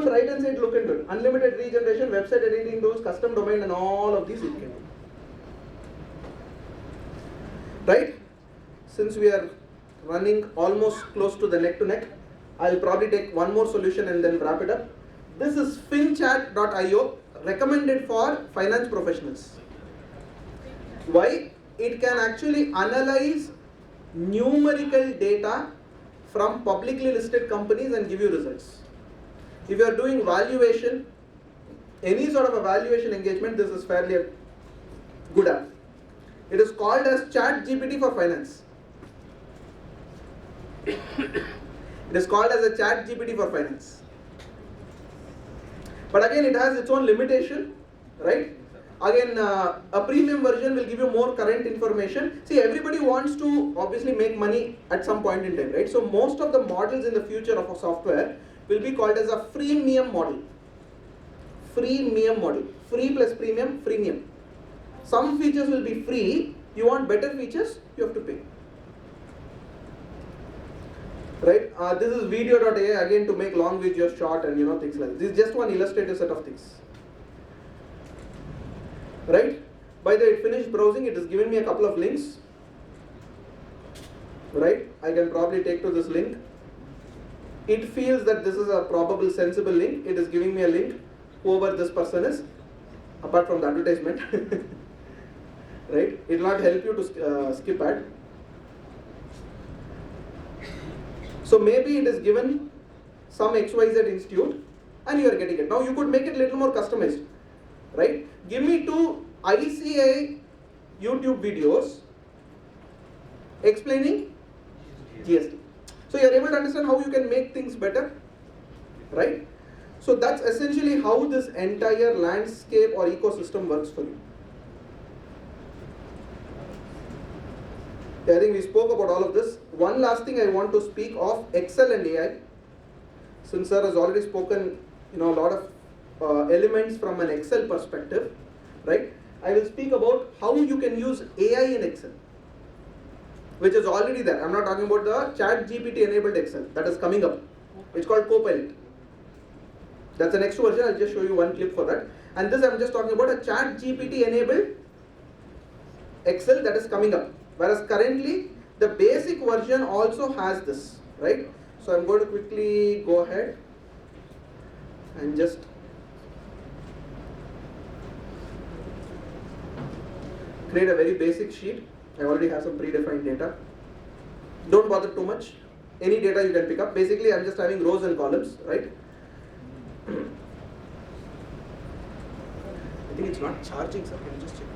right hand side, look into it. Unlimited regeneration, website editing tools, custom domain, and all of these it can do. Right? Since we are running almost close to the neck to neck, I'll probably take one more solution and then wrap it up. This is finchat.io, recommended for finance professionals. Why? It can actually analyze numerical data from publicly listed companies and give you results. If you are doing valuation, any sort of a valuation engagement, this is fairly a good app. It is called as ChatGPT for finance. It is called as a ChatGPT for finance. But again, it has its own limitation, right? Again, a premium version will give you more current information. See, everybody wants to obviously make money at some point in time, right? So most of the models in the future of a software will be called as a freemium model. Freemium model. Free plus premium, freemium. Some features will be free. You want better features, you have to pay. Right? This is video.ai, again, to make long videos short and things like that. This is just one illustrative set of things. Right? By the way, it finished browsing, it has given me a couple of links. Right? I can probably take to this link. It feels that this is a probable sensible link. It is giving me a link, whoever this person is, apart from the advertisement. Right? It will not help you to skip ad. So maybe it is given some XYZ institute and you are getting it. Now you could make it a little more customized. Right? Give me 2 ICA YouTube videos explaining GST. So you are able to understand how you can make things better. Right? So that's essentially how this entire landscape or ecosystem works for you. I think we spoke about all of this. One last thing I want to speak of, Excel and AI. Since sir has already spoken, a lot of elements from an Excel perspective, right? I will speak about how you can use AI in Excel, which is already there. I'm not talking about the ChatGPT enabled Excel that is coming up. It's called Copilot. That's the next version. I'll just show you one clip for that. And this I'm just talking about a ChatGPT enabled Excel that is coming up. Whereas currently the basic version also has this, right? So I'm going to quickly go ahead and just create a very basic sheet. I already have some predefined data. Don't bother too much. Any data you can pick up. Basically, I'm just having rows and columns, right? I think it's not charging, sir. Can you just check?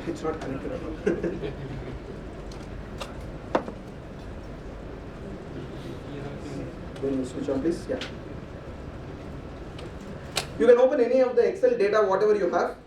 It's not connected at all. Then you switch on, please. Yeah. You can open any of the Excel data, whatever you have.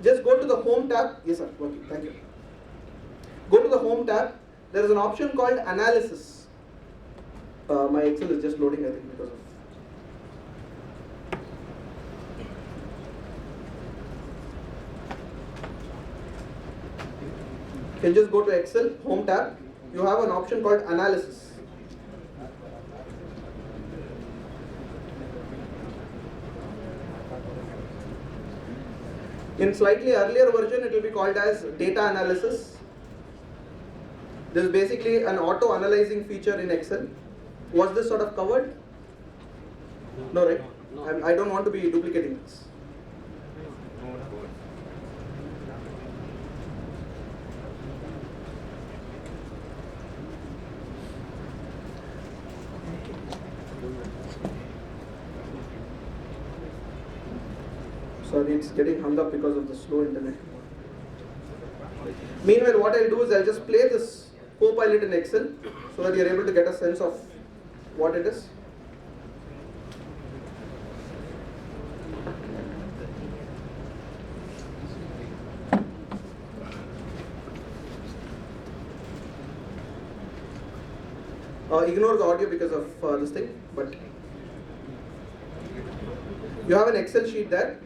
Just go to the Home tab. Yes, sir. Okay, thank you. Go to the Home tab. There is an option called Analysis. My Excel is just loading, I think, because of. You can just go to Excel, Home tab. You have an option called Analysis. In slightly earlier version, it will be called as Data Analysis. This is basically an auto-analyzing feature in Excel. Was this sort of covered? No, right? No. I don't want to be duplicating this. Sorry, it's getting hung up because of the slow internet. Meanwhile, what I'll do is I'll just play this Copilot in Excel so that you're able to get a sense of what it is. Ignore the audio because of this thing, but you have an Excel sheet there,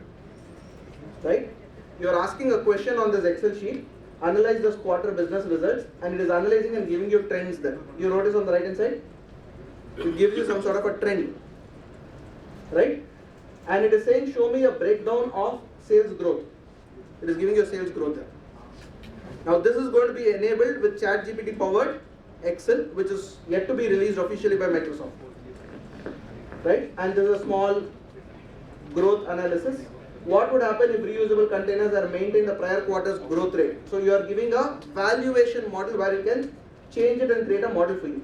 right? You are asking a question on this Excel sheet. analyze this quarter business results, and it is analyzing and giving you trends there. You notice on the right hand side, it gives you some sort of a trend, right? And it is saying show me a breakdown of sales growth. It is giving you a sales growth there. Now this is going to be enabled with ChatGPT powered Excel, which is yet to be released officially by Microsoft, right? And there is a small growth analysis. What would happen if reusable containers are maintained the prior quarter's growth rate? So you are giving a valuation model where you can change it and create a model for you.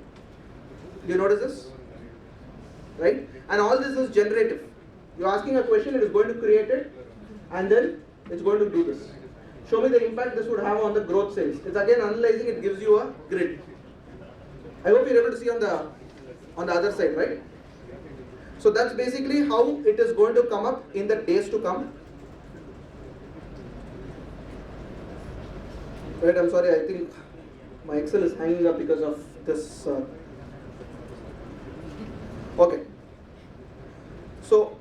Do you notice this? Right? And all this is generative. You're asking a question, it is going to create it, and then it's going to do this. Show me the impact this would have on the growth sales. It's again analyzing, it gives you a grid. I hope you're able to see on the other side, right? So that's basically how it is going to come up in the days to come. Right, I'm sorry, I think my Excel is hanging up because of this. Okay. So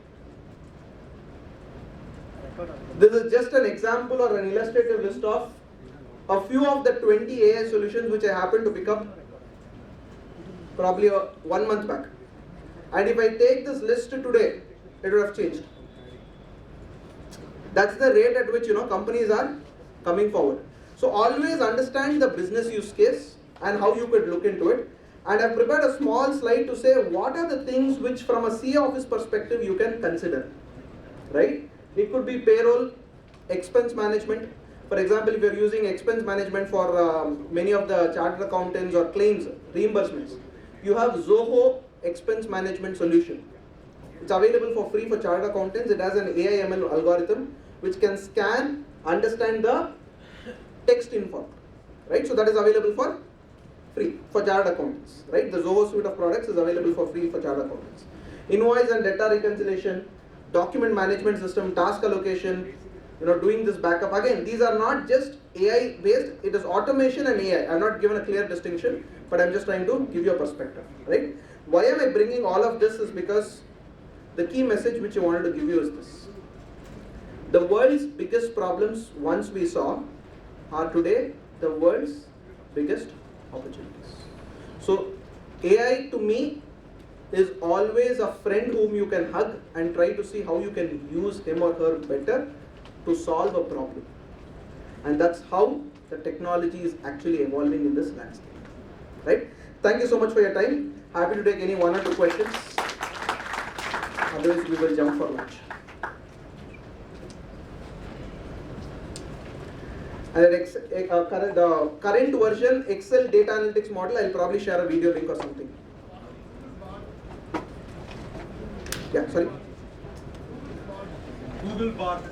this is just an example or an illustrative list of a few of the 20 AI solutions which I happened to pick up probably 1 month back. And if I take this list today, it would have changed. That's the rate at which companies are coming forward. So always understand the business use case and how you could look into it. And I've prepared a small slide to say what are the things which from a CA office perspective you can consider, right? It could be payroll, expense management. For example, if you're using expense management for many of the chartered accountants or claims, reimbursements, you have Zoho expense management solution. It's available for free for chartered accountants. It has an AI/ML algorithm which can scan, understand the text info, right? So that is available for free for chartered accountants, right? The Zoho suite of products is available for free for chartered accountants. Invoice and data reconciliation, document management system, task allocation, doing this backup. Again, these are not just AI based, it is automation and AI. I'm not given a clear distinction, but I'm just trying to give you a perspective, right? Why am I bringing all of this is because the key message which I wanted to give you is this. The world's biggest problems once we saw are today the world's biggest opportunities. So AI to me is always a friend whom you can hug and try to see how you can use him or her better to solve a problem. And that's how the technology is actually evolving in this landscape, right? Thank you so much for your time. Happy to take any 1 or 2 questions. Otherwise, we will jump for lunch. And the current version Excel data analytics model, I'll probably share a video link or something. Yeah, sorry. Google Bard.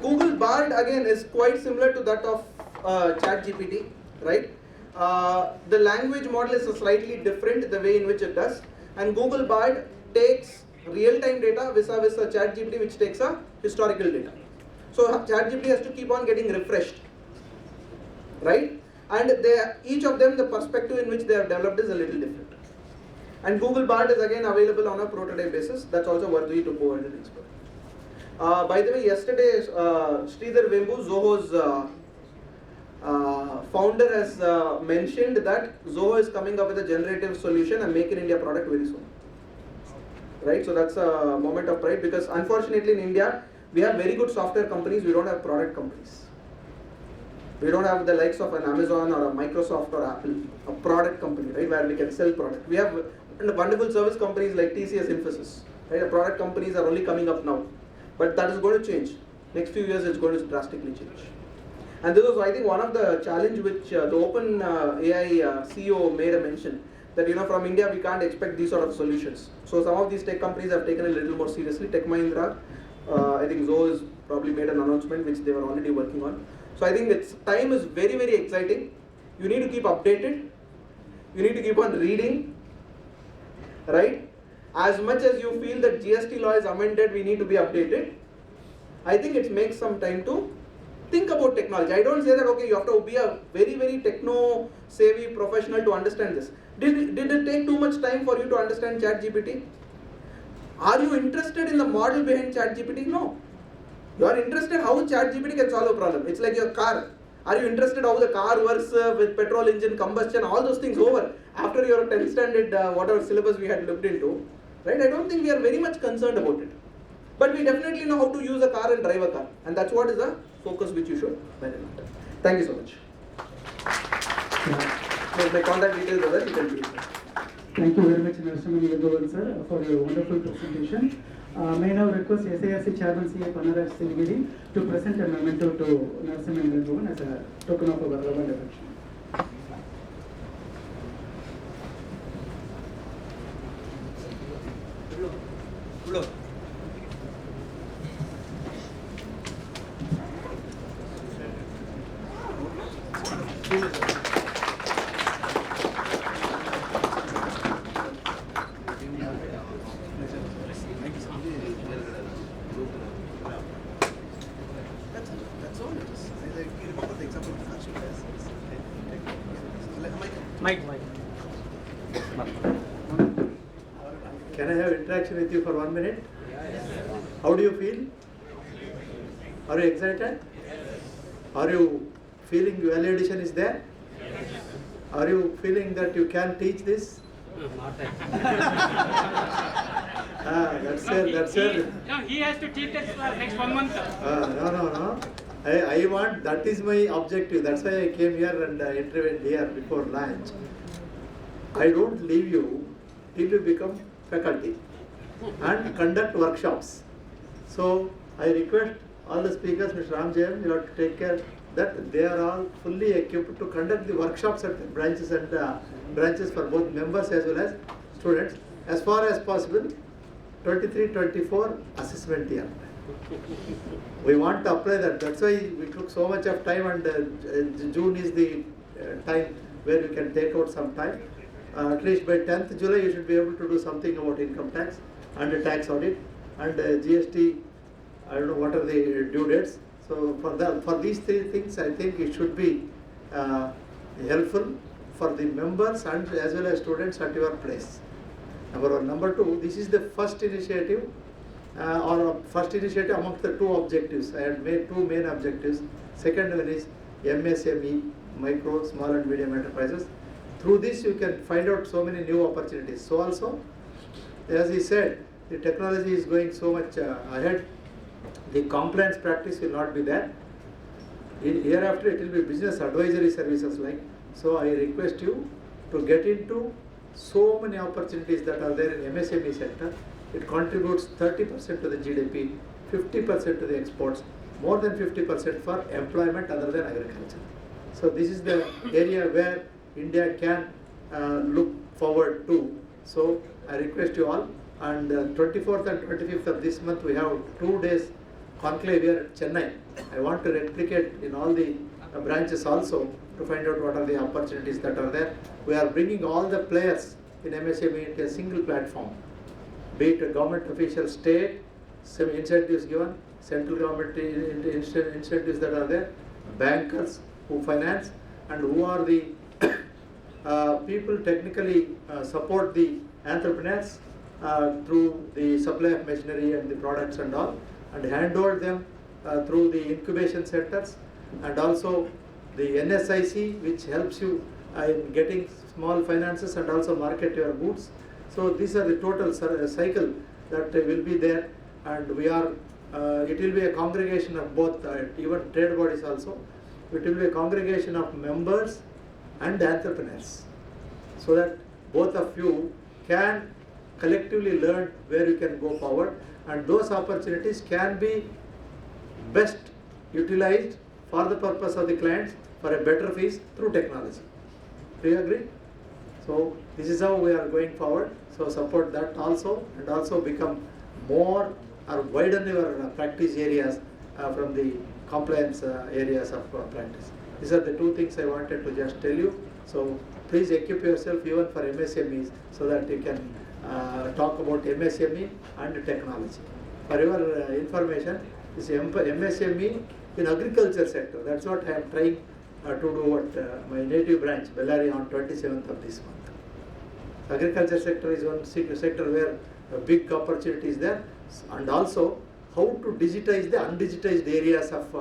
Google Bard again is quite similar to that of ChatGPT, right? The language model is slightly different the way in which it does, and Google Bard takes real-time data vis-a-vis a ChatGPT which takes a historical data. So ChatGPT has to keep on getting refreshed, right? And each of them, the perspective in which they have developed is a little different. And Google Bard is again available on a prototype basis. That's also worthy to go ahead and explore. By the way, yesterday Sridhar Vembu, Zoho's founder, has mentioned that Zoho is coming up with a generative solution and Make in India product very soon. Right? So that's a moment of pride because unfortunately in India, we have very good software companies, we don't have product companies. We don't have the likes of an Amazon or a Microsoft or Apple, a product company, right, where we can sell product. We have wonderful service companies like TCS, Infosys, right? The product companies are only coming up now. But that is going to change. Next few years it's going to drastically change. And this was, I think, one of the challenge which the Open AI CEO made a mention that from India we can't expect these sort of solutions. So some of these tech companies have taken a little more seriously. Tech Mahindra, I think Zoho has probably made an announcement which they were already working on. So I think its time is very, very exciting. You need to keep updated. You need to keep on reading, right? As much as you feel that GST law is amended, we need to be updated. I think it makes some time to think about technology. I don't say that, okay, you have to be a very, very techno-savvy professional to understand this. Did it take too much time for you to understand ChatGPT? Are you interested in the model behind ChatGPT? No. You are interested how ChatGPT can solve a problem. It's like your car. Are you interested how the car works with petrol engine, combustion, all those things over after your 10th standard whatever syllabus we had looked into, right? I don't think we are very much concerned about it. But we definitely know how to use a car and drive a car, and that's what is the focus which you should manage. Thank you so much. My contact details are there, you can please. Thank you very much, Narasimhan Elangovan sir, for your wonderful presentation. May I now request SIRC Chairman C.A. Panaraj Sirigiri to present a memento to Narasimhan Elangovan as a token of our relevant affection. Can I have interaction with you for 1 minute? Yes. How do you feel? Are you excited? Are you feeling value addition is there? Yes. Are you feeling that you can teach this? That's it. No, he has to teach us for next 1 month. No. I want, that is my objective. That's why I came here and intervened here before lunch. I don't leave you till you become faculty and conduct workshops. So I request all the speakers, Mr. Ramjayam, you have to take care that they are all fully equipped to conduct the workshops at the branches and branches for both members as well as students as far as possible. 23-24 assessment year. We want to apply that. That's why we took so much of time, and June is the time where you can take out some time. At least by 10th July you should be able to do something about income tax and tax audit and GST. I don't know what are the due dates. So for these three things, I think it should be helpful for the members and as well as students at your place. Number one. Number two, this is the first initiative amongst the two objectives. I had made two main objectives. Second one is MSME, micro, small and medium enterprises. Through this you can find out so many new opportunities. So also, as he said, the technology is going so much ahead. The compliance practice will not be there. Hereafter it will be business advisory services like. So I request you to get into so many opportunities that are there in MSME sector. It contributes 30% to the GDP, 50% to the exports, more than 50% for employment other than agriculture. So this is the area where India can look forward to. So I request you all, and 24th and 25th of this month we have 2 days conclave here at Chennai. I want to replicate in all the branches also to find out what are the opportunities that are there. We are bringing all the players in MSME into a single platform, be it a government official, state, some incentives given, central government incentives that are there, bankers who finance, and who are the people technically support the entrepreneurs through the supply of machinery and the products and all, and handhold them through the incubation centers, and also the NSIC, which helps you in getting small finances and also market your goods. So these are the total cycle that will be there, and we are, it will be a congregation of both, even trade bodies also. It will be a congregation of members and entrepreneurs, so that both of you can collectively learn where you can go forward, and those opportunities can be best utilized for the purpose of the clients for a better fees through technology. Do you agree? So this is how we are going forward. So support that also, and also become more or widen your practice areas from the compliance areas of practice. These are the two things I wanted to just tell you. So please equip yourself even for MSMEs, so that you can talk about MSME and technology. For your information, this MSME in agriculture sector, that's what I am trying to do at my native branch, Bellary, on 27th of this month. Agriculture sector is one sector where a big opportunity is there, and also how to digitize the undigitized areas of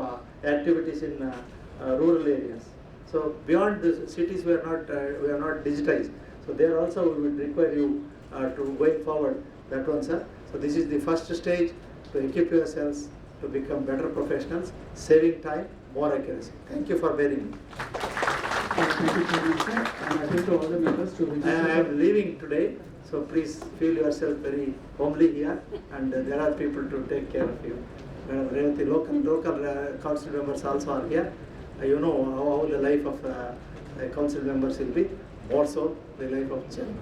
activities in rural areas. So beyond the cities, we are not digitized. So there also we will require you to going forward. That one, sir. So this is the first stage to equip yourselves to become better professionals, saving time, more accuracy. Thank you for bearing me. Thank you, Chairman, sir. And I thank to all the members to I am leaving today, so please feel yourself very homely here, and there are people to take care of you. The local council members also are here. You know how the life of council members will be, more so the life of children.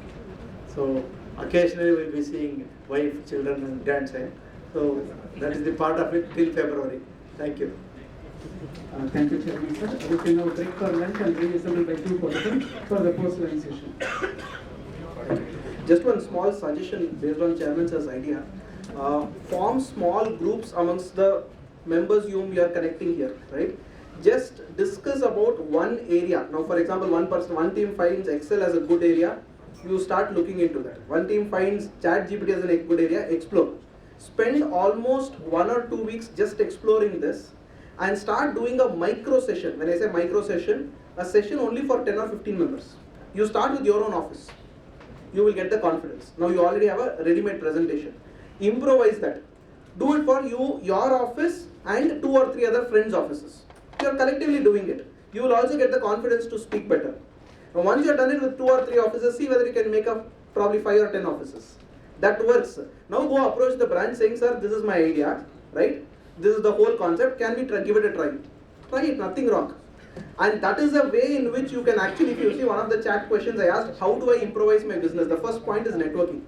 So occasionally we will be seeing wife, children and grandchild. So that is the part of it till February. Thank you. Thank you, Chairman, sir. We can now break for lunch and reassemble by 2:40 for the post-lunch session. Just one small suggestion based on Chairman sir's idea. Form small groups amongst the members whom we are connecting here, right? Just discuss about one area. Now, for example, one team finds Excel as a good area, you start looking into that. One team finds ChatGPT as a good area, explore. Spend almost 1 or 2 weeks just exploring this and start doing a micro session. When I say micro session, a session only for 10 or 15 members. You start with your own office. You will get the confidence. Now you already have a ready-made presentation. Improvise that. Do it for you, your office and 2 or 3 other friends' offices. You are collectively doing it. You will also get the confidence to speak better. Now once you have done it with 2 or 3 offices, see whether you can make up probably 5 or 10 offices. That works. Now go approach the branch saying, sir, this is my idea, right? This is the whole concept. Can we give it a try? Try it, nothing wrong. And that is a way in which you can actually, if you see one of the chat questions I asked, how do I improvise my business? The first point is networking.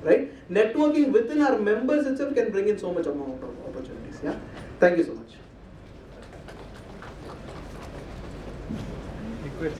Right? Networking within our members itself can bring in so much amount of opportunities. Yeah. Thank you so much.